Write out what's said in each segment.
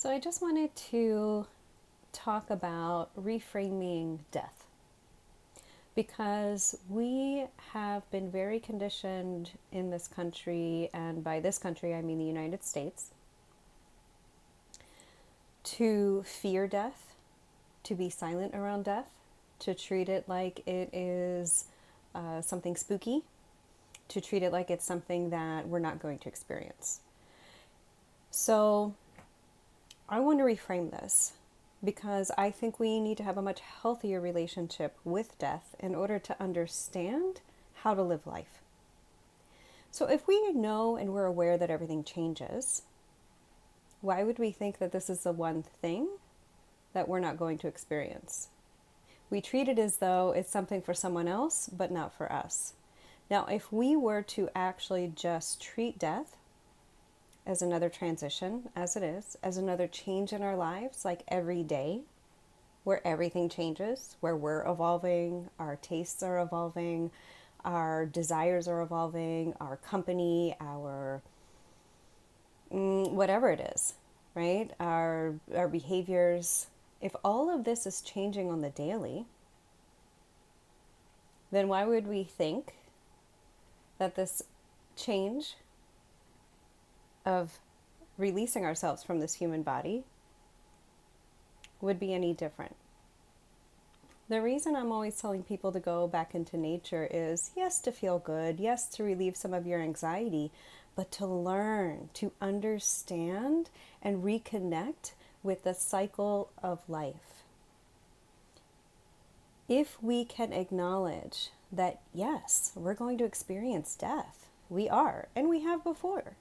So I just wanted to talk about reframing death because we have been very conditioned in this country, and by this country I mean the United States, to fear death, to be silent around death, to treat it like it is something spooky, to treat it like it's something that we're not going to experience. So I want to reframe this because I think we need to have a much healthier relationship with death in order to understand how to live life. So if we know and we're aware that everything changes, why would we think that this is the one thing that we're not going to experience? We treat it as though it's something for someone else, but not for us. Now, if we were to actually just treat death as another transition, as it is, as another change in our lives, like every day, where everything changes, where we're evolving, our tastes are evolving, our desires are evolving, our company, our whatever it is, right? Our behaviors. If all of this is changing on the daily, then why would we think that this change of releasing ourselves from this human body would be any different? The reason I'm always telling people to go back into nature is, yes, to feel good, yes, to relieve some of your anxiety, but to learn, to understand and reconnect with the cycle of life. If we can acknowledge that, yes, we're going to experience death, we are, and we have before,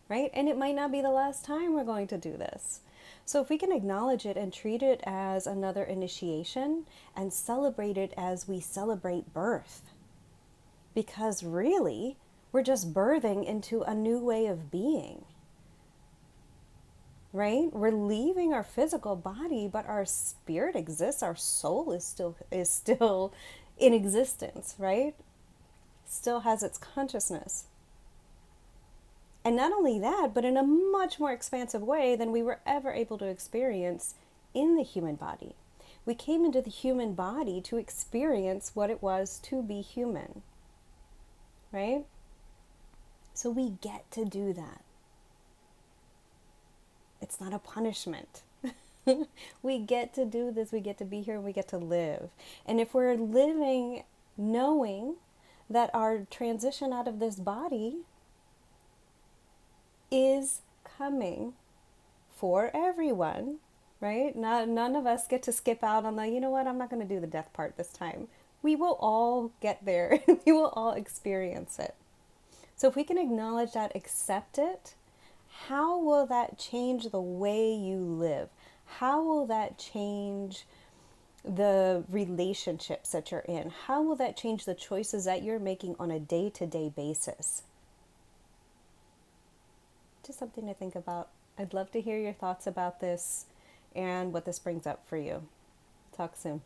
right? And it might not be the last time we're going to do this. So if we can acknowledge it and treat it as another initiation and celebrate it as we celebrate birth, because really, we're just birthing into a new way of being, right? We're leaving our physical body, but our spirit exists. Our soul is still in existence, right? Still has its consciousness. And not only that, but in a much more expansive way than we were ever able to experience in the human body. We came into the human body to experience what it was to be human, right? So we get to do that. It's not a punishment. We get to do this, we get to be here, we get to live. And if we're living knowing that our transition out of this body is coming for everyone, right? None of us get to skip out on the, you know what, I'm not going to do the death part this time. We will all get there. We will all experience it. So if we can acknowledge that, accept it, how will that change the way you live? How will that change the relationships that you're in? How will that change the choices that you're making on a day-to-day basis? Just something to think about. I'd love to hear your thoughts about this and what this brings up for you. Talk soon.